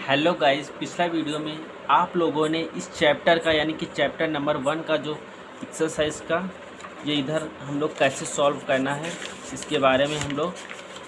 Hello guys, पिछला video में आप लोगों ने इस चैप्टर का यानी कि चैप्टर नंबर 1 का जो एक्सरसाइज का ये इधर हम लोग कैसे सॉल्व करना है इसके बारे में हम लोग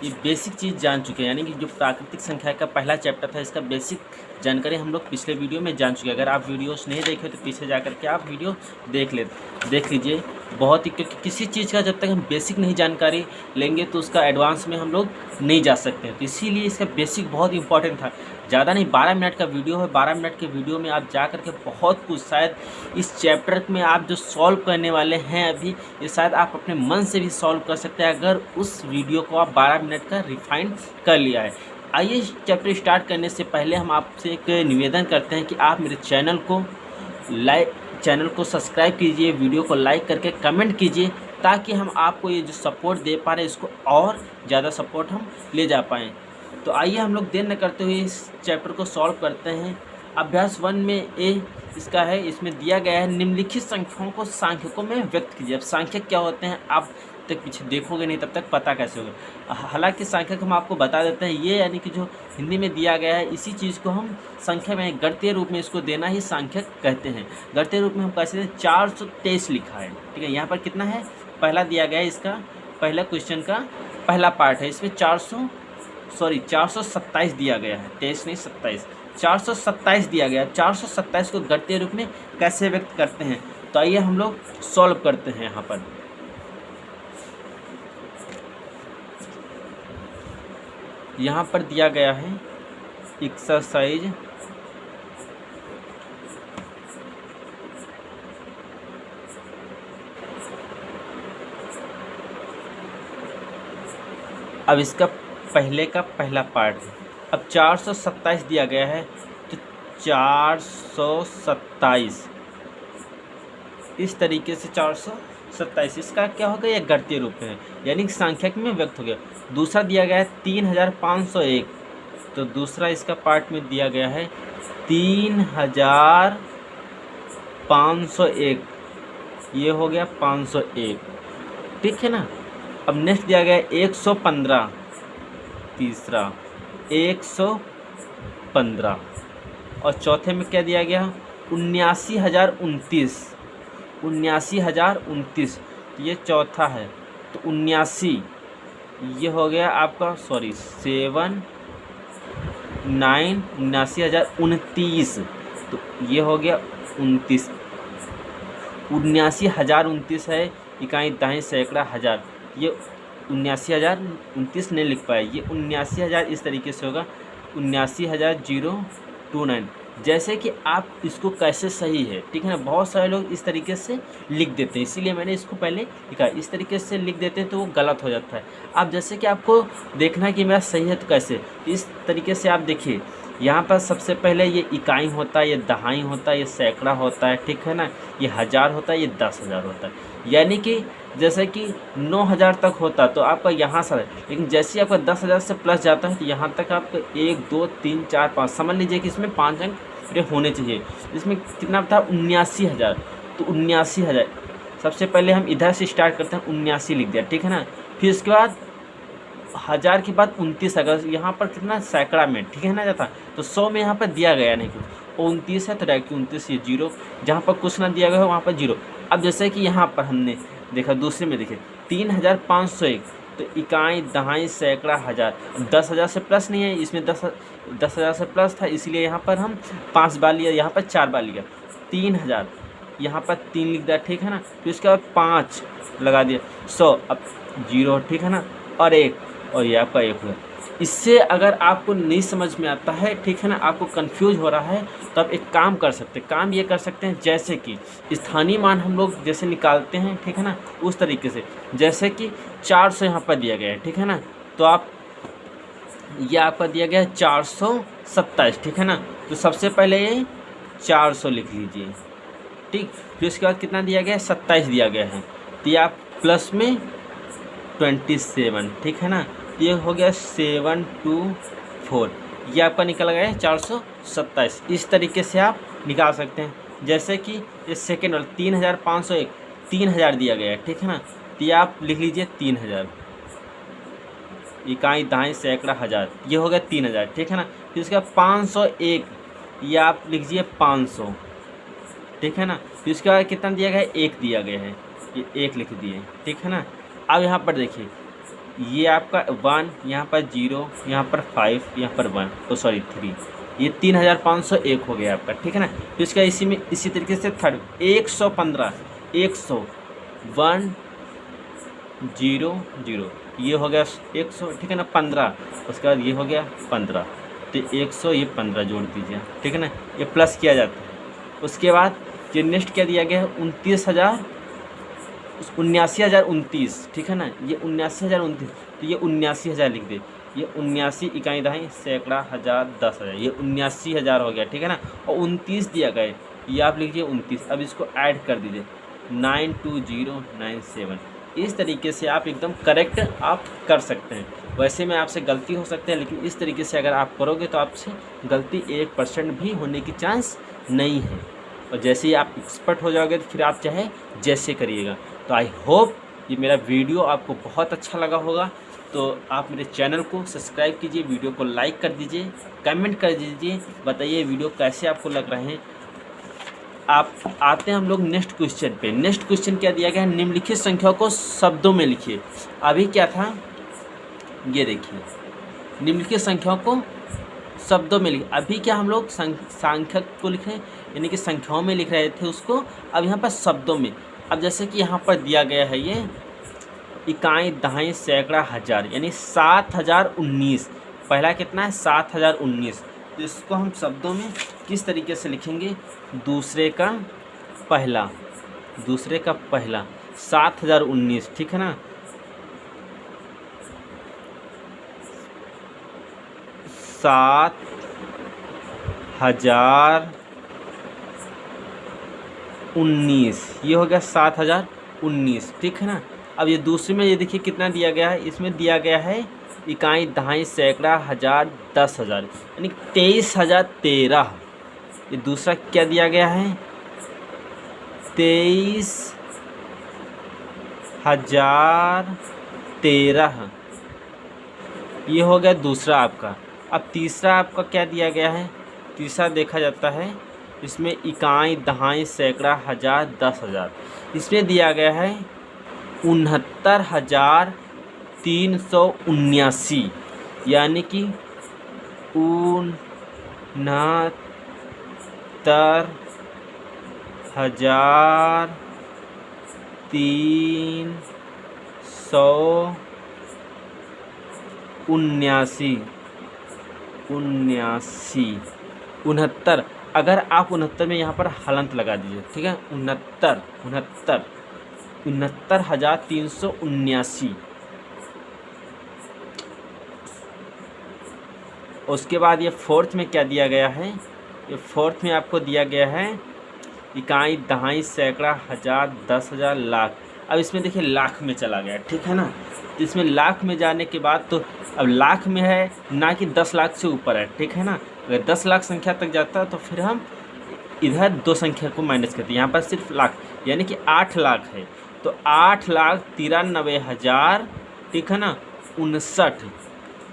ये बेसिक चीज़ जान चुके हैं। यानी कि जो प्राकृतिक संख्या का पहला चैप्टर था इसका बेसिक जानकारी हम लोग पिछले वीडियो में जान चुके हैं। अगर आप वीडियोस नहीं देखे तो पीछे जा कर के आप वीडियो देख लीजिए। बहुत ही, क्योंकि किसी चीज़ का जब तक हम बेसिक नहीं जानकारी लेंगे तो उसका एडवांस में हम लोग नहीं जा सकते हैं। तो इसीलिए इसका बेसिक बहुत इंपॉर्टेंट था। ज़्यादा नहीं, 12 मिनट का वीडियो है। 12 मिनट के वीडियो में आप जा कर के बहुत कुछ शायद इस चैप्टर में आप जो सॉल्व करने वाले हैं अभी, ये शायद आप अपने मन से भी सॉल्व कर सकते हैं अगर उस वीडियो को आप 12 मिनट का रिफाइन कर लिया है। आइए चैप्टर स्टार्ट करने से पहले हम आपसे एक निवेदन करते हैं कि आप मेरे चैनल को सब्सक्राइब कीजिए, वीडियो को लाइक करके कमेंट कीजिए, ताकि हम आपको ये जो सपोर्ट दे पा रहे हैं इसको और ज़्यादा सपोर्ट हम ले जा पाएँ। तो आइए हम लोग देर न करते हुए इस चैप्टर को सॉल्व करते हैं। अभ्यास 1 में इसका है, इसमें दिया गया है निम्नलिखित संख्याओं को सांख्यकों में व्यक्त कीजिए। अब सांख्यक क्या होते हैं आप तक पीछे देखोगे नहीं तब तक पता कैसे होगा। हालांकि सांख्यक हम आपको बता देते हैं, ये यानी कि जो हिंदी में दिया गया है इसी चीज़ को हम संख्या में गणितीय रूप में इसको देना ही सांख्यक कहते हैं। गणितीय रूप में हम कैसे 423 लिखा है, ठीक है। यहाँ पर कितना है, पहला दिया गया है, इसका पहला क्वेश्चन का पहला पार्ट है, इसमें 427 दिया गया है, 23 नहीं 27, 427 दिया गया है। 427 को गणितीय रूप में कैसे व्यक्त करते हैं, तो आइए हम लोग सॉल्व करते हैं। यहाँ पर दिया गया है एक्सरसाइज अब इसका पहले का पहला पार्ट है। अब 427 दिया गया है तो 427 इस तरीके से 427 इसका क्या होगा, यह गणितीय रूप में है यानी कि सांख्यिक में व्यक्त हो गया। दूसरा दिया गया है 3501, तो दूसरा इसका पार्ट में दिया गया है 3501, ये हो गया 501, ठीक है ना। अब नेक्स्ट दिया गया है 115, तीसरा 115, और चौथे में क्या दिया गया 79,029, ये चौथा है। तो 79 ये हो गया आपका 79,029, तो ये हो गया 29, 79,029 है, इकाई दहाई सैकड़ा हज़ार, ये 79,029 नहीं लिख पाए, ये 79,000 इस तरीके से होगा 79,029। जैसे कि आप इसको कैसे सही है, ठीक है ना। बहुत सारे लोग इस तरीके से लिख देते हैं, इसीलिए मैंने इसको पहले लिखा। इस तरीके से लिख देते हैं तो वो गलत हो जाता है। आप जैसे कि आपको देखना है कि मेरा सही है तो कैसे, इस तरीके से आप देखिए। यहाँ पर सबसे पहले ये इकाई होता है, ये दहाई होता है, ये सैकड़ा होता है, ठीक है ना, ये हज़ार होता है, ये 10,000 होता है। यानी कि जैसे कि 9,000 तक होता तो आपका यहाँ से, लेकिन जैसे ही आपका 10,000 से प्लस जाता है तो यहाँ तक आपका 1 2 3 4 5 समझ लीजिए कि इसमें 5 अंक पूरे होने चाहिए। इसमें कितना था 79,000, तो 79,000 सबसे पहले हम इधर से स्टार्ट करते हैं, 79 लिख दिया, ठीक है ना। फिर उसके बाद हज़ार के बाद 29, अगर यहाँ पर कितना सैकड़ा में, ठीक है ना, जाता तो 100 में यहाँ पर दिया गया नहीं कुछ, 29 है तो डायरेक्ट 29, ये 0, जहाँ पर कुछ ना दिया गया हो वहाँ पर 0। अब जैसे कि यहाँ पर हमने देखा, दूसरे में देखिए 3,501, तो इकाई दहाई सैकड़ा हज़ार, 10,000 से प्लस नहीं है, इसमें 10,000 से प्लस था, इसलिए यहाँ पर हम 5 बार लिया, यहाँ पर 4 बार लिया। 3,000 यहाँ पर 3 लिख दिया, ठीक है ना। फिर उसके बाद 5 लगा दिया, 100, अब 0, ठीक है ना, और 1, और ये आपका 1 हुआ। इससे अगर आपको नहीं समझ में आता है, ठीक है ना, आपको कंफ्यूज हो रहा है, तो आप एक काम कर सकते हैं, काम ये कर सकते हैं जैसे कि स्थानीय मान हम लोग जैसे निकालते हैं, ठीक है ना, उस तरीके से। जैसे कि 400 यहाँ पर दिया गया है, ठीक है ना, तो आप ये आपका दिया गया है 427, ठीक है ना। तो सबसे पहले ये 400 लिख लीजिए, ठीक। फिर उसके बाद कितना दिया गया है 27 दिया गया है, तो ये आप प्लस में 27, ठीक है ना, ये हो गया 724, ये आपका निकल गया है 427। इस तरीके से आप निकाल सकते हैं। जैसे कि ये सेकेंड वाला 3,501, 3,000 दिया गया है, ठीक है ना, तो ये आप लिख लीजिए 3,000, इकाई दहाई सैकड़ा हज़ार, ये हो गया 3,000, ठीक है ना। फिर उसके बाद 501, ये आप लिखिए 500, ठीक है ना। फिर उसके बाद कितना दिया गया है, 1 दिया गया है, ये 1 लिख दिए, ठीक है ना। अब यहाँ पर देखिए ये आपका 1, यहाँ पर 0, यहाँ पर 5, यहाँ पर 1, सॉरी 3, ये 3501 हो गया आपका, ठीक है ना। फिर इसका इसी तरीके से थर्ड 115, 100, 1 0 0, ये हो गया 100, ठीक है ना। 15, उसके बाद ये हो गया 15, तो 100 ये 15 जोड़ दीजिए, ठीक है ना। ये प्लस किया जाता है। उसके बाद जो नेक्स्ट क्या दिया गया है 79,029, ठीक है ना। ये 79,029, तो ये 79,000 लिख दे, ये 79 इकाई दहाई सैकड़ा हज़ार 10,000, ये 79,000 हो गया, ठीक है ना। और 29 दिया गया, ये आप लिखिए 29। अब इसको ऐड कर दीजिए 92097। इस तरीके से आप एकदम करेक्ट आप कर सकते हैं। वैसे में आपसे गलती हो सकती है, लेकिन इस तरीके से अगर आप करोगे तो आपसे गलती 1% भी होने की चांस नहीं है। और जैसे ही आप एक्सपर्ट हो जाओगे तो फिर आप चाहे जैसे करिएगा। तो आई होप ये मेरा वीडियो आपको बहुत अच्छा लगा होगा। तो आप मेरे चैनल को सब्सक्राइब कीजिए, वीडियो को लाइक कर दीजिए, कमेंट कर दीजिए, बताइए वीडियो कैसे आपको लग रहे हैं। आप आते हैं हम लोग नेक्स्ट क्वेश्चन पे। नेक्स्ट क्वेश्चन क्या दिया गया है, निम्नलिखित संख्याओं को शब्दों में लिखिए। अभी क्या था, ये देखिए निम्नलिखित संख्याओं को शब्दों में लिखिए। अभी क्या हम लोग सांख्यक को लिख रहे हैं, यानी कि संख्याओं में लिख रहे थे उसको, अब यहाँ पर शब्दों में। अब जैसे कि यहाँ पर दिया गया है ये इकाई दहाई सैकड़ा हज़ार, यानी 7019। पहला कितना है 7019, तो इसको हम शब्दों में किस तरीके से लिखेंगे, दूसरे का पहला 7019, ठीक है ना। 7019, ये हो गया 7019, ठीक है ना। अब ये दूसरे में ये देखिए कितना दिया गया है, इसमें दिया गया है इकाई दहाई सैकड़ा हज़ार 10,000, यानी 23,013। ये दूसरा क्या दिया गया है 23,013, ये हो गया दूसरा आपका। अब तीसरा आपका क्या दिया गया है, तीसरा देखा जाता है इसमें इकाई दहाई सैकड़ा हज़ार 10,000, इसमें दिया गया है 69,379, यानी कि 69,379। अगर आप 69 में यहाँ पर हलंत लगा दीजिए, ठीक है, 69,379। उसके बाद ये फोर्थ में क्या दिया गया है, ये फोर्थ में आपको दिया गया है इकाई दहाई सैकड़ा हज़ार 10,000 लाख। अब इसमें देखिए लाख में चला गया, ठीक है ना। तो इसमें लाख में जाने के बाद तो अब लाख में है ना कि 10 लाख से ऊपर है, ठीक है ना। अगर 10 लाख संख्या तक जाता है तो फिर हम इधर 2 संख्या को माइनस करते हैं, यहाँ पर सिर्फ लाख, यानी कि 8 लाख है, तो 8,93,000, ठीक है ना, 59।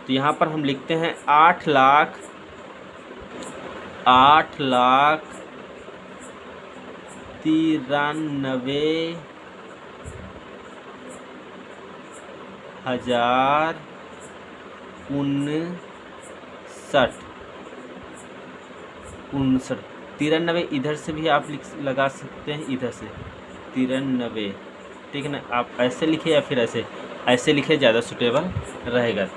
तो यहाँ पर हम लिखते हैं 8,93,059। 93 इधर से भी आप लगा सकते हैं, इधर से 93, ठीक है ना। आप ऐसे लिखे या फिर ऐसे लिखे, ज़्यादा सूटेबल रहेगा,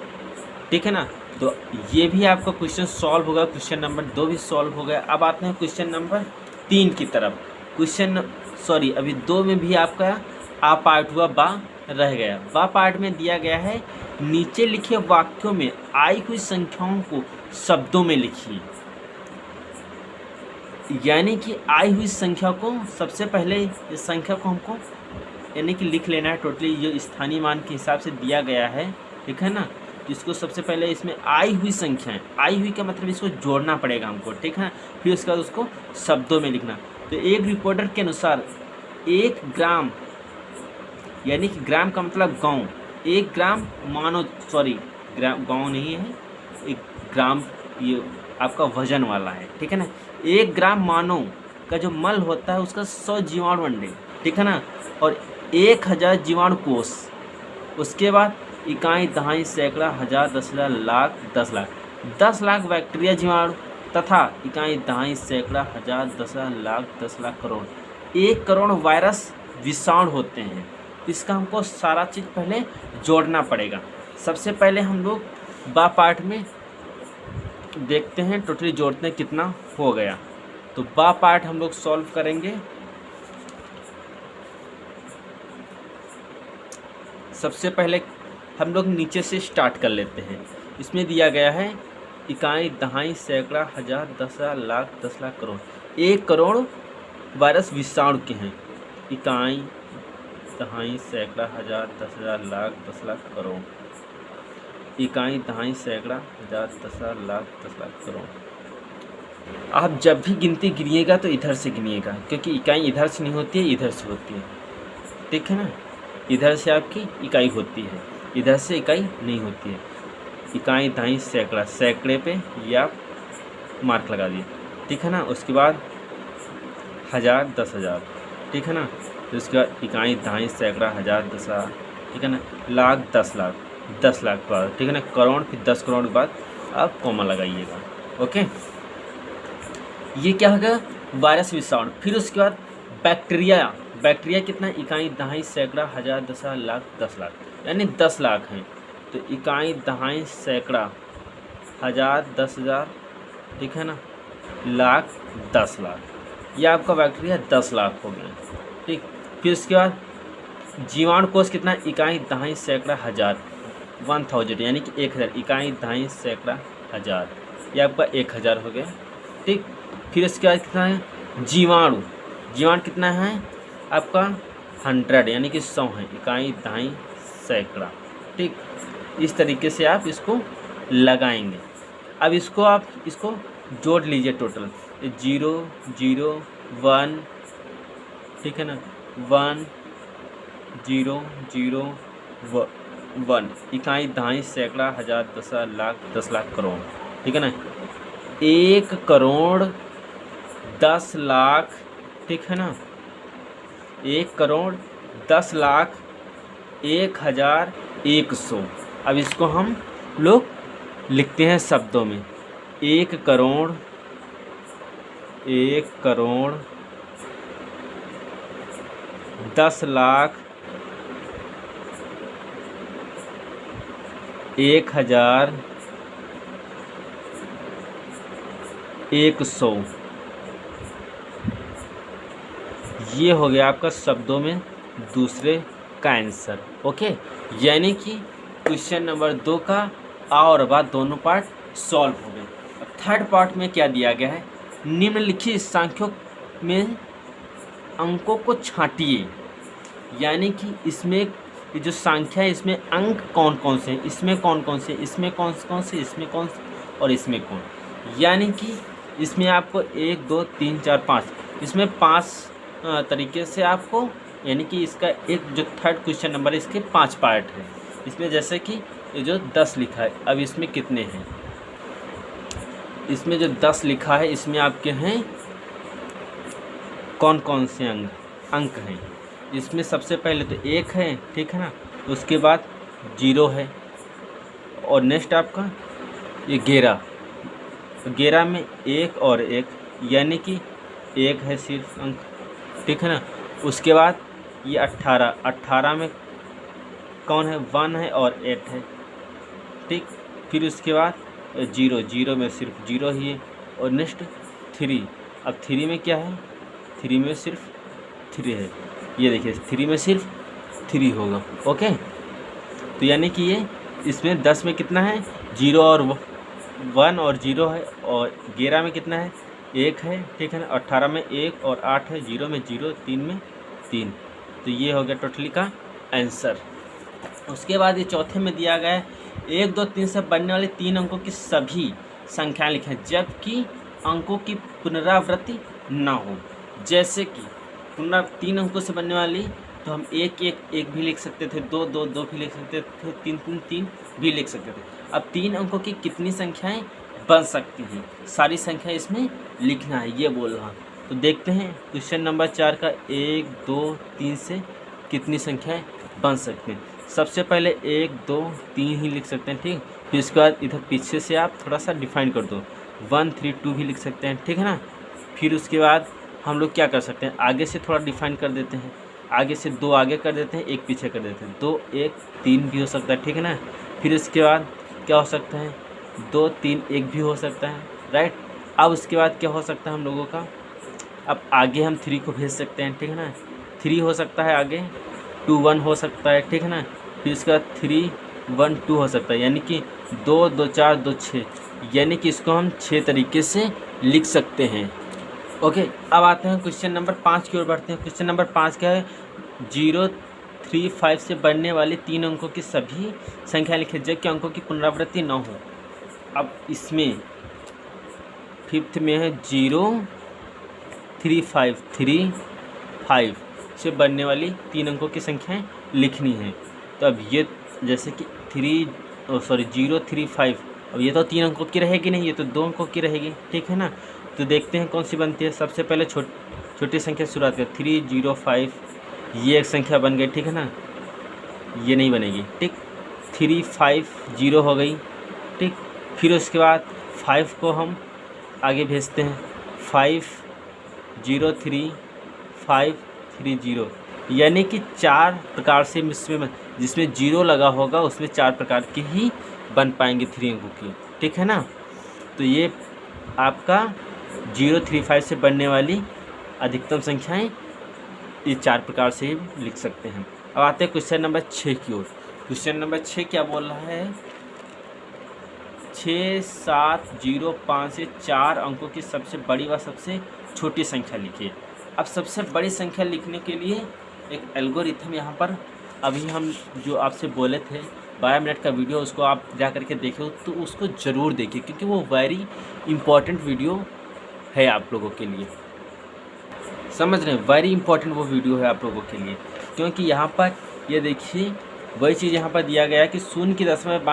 ठीक है ना। तो ये भी आपका क्वेश्चन सॉल्व होगा, क्वेश्चन नंबर 2 भी सॉल्व हो गया। अब आते हैं क्वेश्चन नंबर 3 की तरफ। अभी 2 में भी आपका आ पार्ट हुआ, बा रह गया। बा पार्ट में दिया गया है नीचे लिखे वाक्यों में आई हुई संख्याओं को शब्दों में लिखिए। यानी कि आई हुई संख्या को सबसे पहले इस संख्या को हमको यानी कि लिख लेना है, टोटली जो स्थानीय मान के हिसाब से दिया गया है, ठीक है ना। जिसको सबसे पहले इसमें आई हुई संख्याएं, आई हुई का मतलब इसको जोड़ना पड़ेगा हमको, ठीक है। फिर उसके बाद उसको शब्दों में लिखना। तो एक रिपोर्टर के अनुसार 1 ग्राम, यानी कि ग्राम का मतलब गांव, 1 ग्राम गांव नहीं है, 1 ग्राम ये आपका वजन वाला है, ठीक है ना। 1 ग्राम मानव का जो मल होता है उसका 100 जीवाणु अंडे, ठीक है ना, और 1000 जीवाणु कोष। उसके बाद इकाई, दहाई, सैकड़ा, हजार, 10,000, लाख, 10 लाख। 10 लाख बैक्टीरिया जीवाणु तथा इकाई, दहाई, सैकड़ा, हजार, 10,000, लाख, 10 लाख, करोड़। 1 करोड़ वायरस विषाणु होते हैं। इसका हमको सारा चीज़ पहले जोड़ना पड़ेगा। सबसे पहले हम लोग बा पार्ट में देखते हैं, टोटली जोड़ते हैं कितना हो गया। तो बा पार्ट हम लोग सॉल्व करेंगे। सबसे पहले हम लोग नीचे से स्टार्ट कर लेते हैं। इसमें दिया गया है इकाई, दहाई, सैकड़ा, हजार, 10,000, लाख, 10 लाख, करोड़। 1 करोड़ वायरस विषाणु के हैं। इकाई, दहाई, सैकड़ा, हजार, 10,000, लाख, 10 लाख, करोड़। इकाई, दहाई, सैकड़ा, हजार, 10,000, लाख, 10 लाख, करोड़। आप जब भी गिनती गिनिएगा तो इधर से गिनिएगा, क्योंकि इकाई इधर से नहीं होती है, इधर से होती है, ठीक है ना। इधर से आपकी इकाई होती है, इधर से इकाई नहीं होती है। इकाई, दहाई, सैकड़ा, सैकड़े पे ये आप मार्क लगा दिए, ठीक है ना। उसके बाद हजार, 10,000, ठीक है ना। तो उसके बाद इकाई, दहाई, सैकड़ा, हजार, 10,000, ठीक है ना। लाख, 10 लाख, 10 लाख के बाद, ठीक है ना। करोड़, फिर 10 करोड़ के बाद आप कॉमा लगाइएगा, ओके। ये क्या होगा, वायरस विषाणु। फिर उसके बाद बैक्टीरिया। बैक्टीरिया कितना, इकाई, दहाई, सैकड़ा, हजार, 10,000, लाख, 10 लाख, यानी 10 लाख हैं। तो इकाई, दहाई, सैकड़ा, हजार, 10,000, ठीक है ना, लाख, 10 लाख। यह आपका बैक्टीरिया 10 लाख हो गया, ठीक। फिर उसके बाद जीवाणु कोष कितना, इकाई, दहाई, सैकड़ा, हजार, 1000, यानी कि 1000। इकाई, दहाई, सैकड़ा, हजार, यह आपका 1000 हो गया, ठीक। फिर इसके बाद कितना है, जीवाणु। जीवाणु कितना है आपका 100, यानी कि 100 है। इकाई, दहाई, सैकड़ा, ठीक। इस तरीके से आप इसको लगाएंगे। अब इसको आप इसको जोड़ लीजिए टोटल, 0 0 1, ठीक है ना, 1 0 0 1। इकाई, दहाई, सैकड़ा, हजार, 10,000, लाख, 10 लाख, करोड़, ठीक है ना। 1 करोड़ 10 लाख, ठीक है ना। 1 करोड़ 10 लाख 1,100। अब इसको हम लोग लिखते हैं शब्दों में। 1 करोड़ 10 लाख 1,100। ये हो गया आपका शब्दों में दूसरे का आंसर, ओके। यानी कि क्वेश्चन नंबर 2 का आ और बा दोनों पार्ट सॉल्व हो गए। थर्ड पार्ट में क्या दिया गया है, निम्नलिखित संख्यों में अंकों को छांटिए। यानी कि इसमें ये जो संख्या है इसमें अंक कौन कौन से हैं, इसमें कौन कौन से, इसमें कौन से, इसमें कौन से और इसमें कौन। यानी कि इसमें आपको 1 2 3 4 5, इसमें 5 तरीके से आपको, यानी कि इसका एक जो थर्ड क्वेश्चन नंबर है इसके 5 पार्ट है। इसमें जैसे कि ये जो 10 लिखा है, अब इसमें कितने हैं, इसमें जो 10 लिखा है इसमें आपके हैं कौन कौन से अंक हैं। इसमें सबसे पहले तो 1 है, ठीक है ना। उसके बाद 0 है और नेक्स्ट आपका ये 11 में 1 और 1, यानी कि 1 है सिर्फ अंक, ठीक है ना। उसके बाद ये 18 में कौन है, 1 है और 8 है, ठीक। फिर उसके बाद 0 में सिर्फ 0 ही है और नेक्स्ट 3। अब 3 में क्या है, 3 में सिर्फ 3 है, ये देखिए 3 में सिर्फ 3 होगा, ओके। तो यानी कि ये इसमें 10 में कितना है, 0 और 1 और 0 है, और 11 में कितना है, 1 है, ठीक है ना। 18 में 1 और 8 है, 0 में 0, 3 में 3। तो ये हो गया टोटली का आंसर। उसके बाद ये चौथे में दिया गया है 1 2 3 से बनने वाले 3 अंकों की सभी संख्याएं लिखें जबकि अंकों की पुनरावृत्ति ना हो। जैसे कि 3 अंकों से बनने वाली तो हम 1 1 1 भी लिख सकते थे, 2 2 2 भी लिख सकते थे, 3 3 3 भी लिख सकते थे। अब 3 अंकों की कितनी संख्याएं बन सकती हैं। सारी संख्या इसमें लिखना है, ये बोल रहा हूँ। तो देखते हैं क्वेश्चन नंबर 4 का 1, 2, 3 से कितनी संख्याएं बन सकती हैं। सबसे पहले 1, 2, 3 ही लिख सकते हैं, ठीक। फिर इसके बाद इधर पीछे से आप थोड़ा सा डिफाइन कर दो, 1, 3, 2 भी लिख सकते हैं, ठीक है ना। फिर उसके बाद हम लोग क्या कर सकते हैं, आगे से थोड़ा डिफाइन कर देते हैं, आगे से 2 आगे कर देते हैं, 1 पीछे कर देते हैं, 2, 1, 3 भी हो सकता है, ठीक है ना। फिर इसके बाद क्या हो सकता है, 2, 3, 1 भी हो सकता है, राइट। अब उसके बाद क्या हो सकता है हम लोगों का, अब आगे हम 3 को भेज सकते हैं, ठीक है ना। 3 हो सकता है आगे, 2, 1 हो सकता है, ठीक है ना। फिर इसके बाद 3, 1, 2 हो सकता है, यानी कि 2, 2, 4, 2, 6, यानी कि इसको हम 6 तरीके से लिख सकते हैं। ओके, अब आते हैं क्वेश्चन नंबर 5 की ओर बढ़ते हैं। क्वेश्चन नंबर 5 क्या है, 0, 3, 5 से बढ़ने वाली 3 अंकों की सभी संख्या लिखें जबकि अंकों की पुनरावृत्ति न हो। अब इसमें 5th में है 0, 3, 5 से बढ़ने वाली 3 अंकों की संख्याएं लिखनी है। तो अब ये जैसे कि 0, 3, 5, अब ये तो 3 अंकों की रहेगी नहीं, ये तो 2 अंकों की रहेगी, ठीक है ना। तो देखते हैं कौन सी बनती है। सबसे पहले छोटी संख्या शुरुआत कर, 3, 0, 5, ये एक संख्या बन गई, ठीक है ना। ये नहीं बनेगी, ठीक। 3, 5, 0 हो गई, ठीक। फिर उसके बाद 5 को हम आगे भेजते हैं, 5, 0, 3, 5, 3, 0, यानी कि 4 प्रकार से जिसमें 0 लगा होगा उसमें 4 प्रकार की ही बन पाएंगे 3 अंकों की, ठीक है ना। तो ये आपका 0, 3, 5 से बनने वाली अधिकतम संख्याएं ये 4 प्रकार से ही लिख सकते हैं। अब आते हैं क्वेश्चन नंबर 6 की ओर। क्वेश्चन नंबर 6 क्या बोल रहा है, 6, 7, 0, 5 से 4 अंकों की सबसे बड़ी व सबसे छोटी संख्या लिखिए। अब सबसे बड़ी संख्या लिखने के लिए एक एल्गोरिथम यहाँ पर अभी हम जो आपसे बोले थे 12 मिनट का वीडियो, उसको आप जा करके देखो तो उसको ज़रूर देखिए, क्योंकि वो वेरी इम्पॉर्टेंट वीडियो है आप लोगों के लिए, समझ रहे हैं। वेरी इंपॉर्टेंट वो वीडियो है आप लोगों के लिए, क्योंकि यहाँ पर ये देखिए वही चीज़ यहाँ पर दिया गया है कि शून्य की दशा में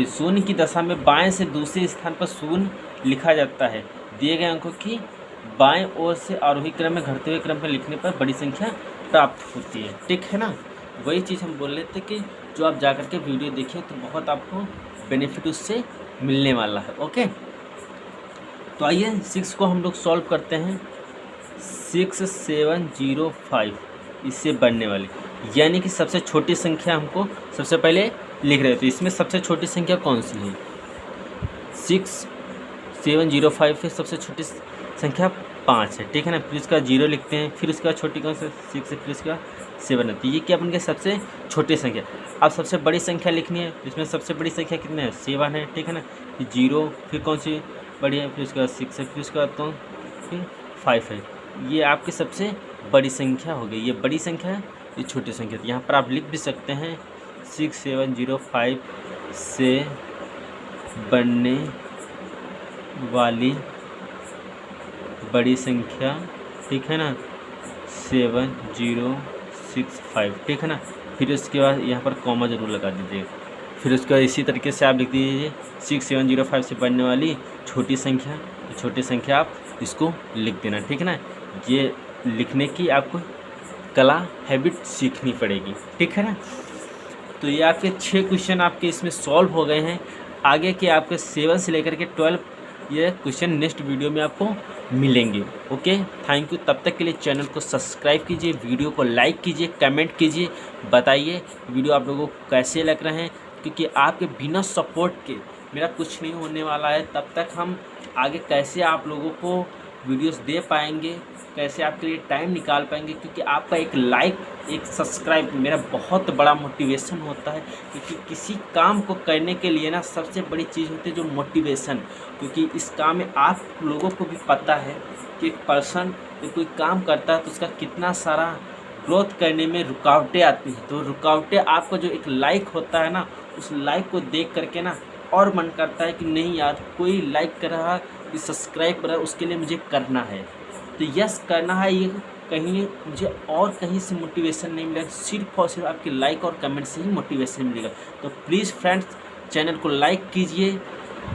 शून्य की दशा में बाएं से दूसरे स्थान पर शून्य लिखा जाता है। दिए गए अंकों की बाएं ओर से आरोही क्रम में घटते हुए क्रम पर लिखने पर बड़ी संख्या प्राप्त होती है, ठीक है ना। वही चीज़ हम बोल रहे थे कि जो आप जा करके वीडियो देखिए तो बहुत आपको बेनिफिट उससे मिलने वाला है। ओके, तो आइए 6 को हम लोग सॉल्व करते हैं। 6, 7, 0, 5 इससे बढ़ने वाली, यानी कि सबसे छोटी संख्या हमको सबसे पहले लिख रहे थे। इसमें सबसे छोटी संख्या कौन सी है, 6, 7, 0, 5 फिर सबसे छोटी संख्या 5 है, ठीक है ना। फिर इसका 0 लिखते हैं, फिर उसका छोटी कौन सी 6 है, फिर इसका 7 है। तो ये क्या बन गया सबसे छोटी संख्या। अब सबसे बड़ी संख्या लिखनी है, इसमें सबसे बड़ी संख्या कितनी है, 7 है, ठीक है ना। 0 फिर कौन सी बड़ी है, फिर उसके बाद 6 है, फिर उसके बाद तो फिर 5 है। ये आपकी सबसे बड़ी संख्या हो गई, ये बड़ी संख्या है, ये छोटी संख्या। तो यहाँ पर आप लिख भी सकते हैं 6, 7, 0, 5 से बढ़ने वाली बड़ी संख्या, ठीक है ना, 7, 0, 6, 5, ठीक है ना। फिर उसके बाद यहाँ पर कॉमा जरूर लगा दीजिए। फिर उसके बाद इसी तरीके से आप लिख दीजिए 6, 7, 0, 5 से बढ़ने वाली छोटी संख्या, तो छोटी संख्या आप इसको लिख देना, ठीक है ना। ये लिखने की आपको कला हैबिट सीखनी पड़ेगी, ठीक है ना। तो ये आपके 6 क्वेश्चन आपके इसमें सॉल्व हो गए हैं। आगे के आपके 7 से लेकर के 12 ये क्वेश्चन नेक्स्ट वीडियो में आपको मिलेंगे। Okay, thank you. तब तक के लिए चैनल को सब्सक्राइब कीजिए, वीडियो को लाइक कीजिए, कमेंट कीजिए, बताइए वीडियो आप लोगों को कैसे लग रहे हैं, क्योंकि आपके बिना सपोर्ट के मेरा कुछ नहीं होने वाला है। तब तक हम आगे कैसे आप लोगों को वीडियोस दे पाएंगे, कैसे आपके लिए टाइम निकाल पाएंगे, क्योंकि आपका एक लाइक, एक सब्सक्राइब मेरा बहुत बड़ा मोटिवेशन होता है। क्योंकि किसी काम को करने के लिए ना सबसे बड़ी चीज़ होती है जो मोटिवेशन, क्योंकि इस काम में आप लोगों को भी पता है कि एक पर्सन जब कोई काम करता है तो उसका कितना सारा ग्रोथ करने में रुकावटें आती हैं। तो रुकावटें आपका जो एक लाइक होता है ना, उस लाइक को देख करके ना और मन करता है कि नहीं यार, कोई लाइक कर रहा है, सब्सक्राइब कर रहा है, उसके लिए मुझे करना है। तो यस करना है, ये कहीं मुझे और कहीं से मोटिवेशन नहीं मिलेगा, सिर्फ और सिर्फ आपके लाइक और कमेंट से ही मोटिवेशन मिलेगा। तो प्लीज़ फ्रेंड्स, चैनल को लाइक कीजिए,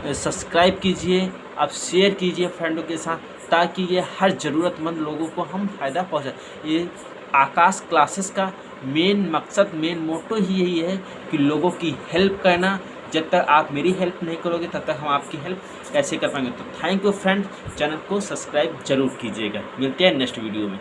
सब्सक्राइब कीजिए, आप शेयर कीजिए फ्रेंडों के साथ, ताकि ये हर ज़रूरतमंद लोगों को हम फ़ायदा पहुँचाएं। ये आकाश क्लासेस का मेन मकसद, मेन मोटो ही यही है कि लोगों की हेल्प करना। जब तक आप मेरी हेल्प नहीं करोगे तब तक हम आपकी हेल्प कैसे कर पाएंगे। तो थैंक यू फ्रेंड्स, चैनल को सब्सक्राइब जरूर कीजिएगा। मिलते हैं नेक्स्ट वीडियो में।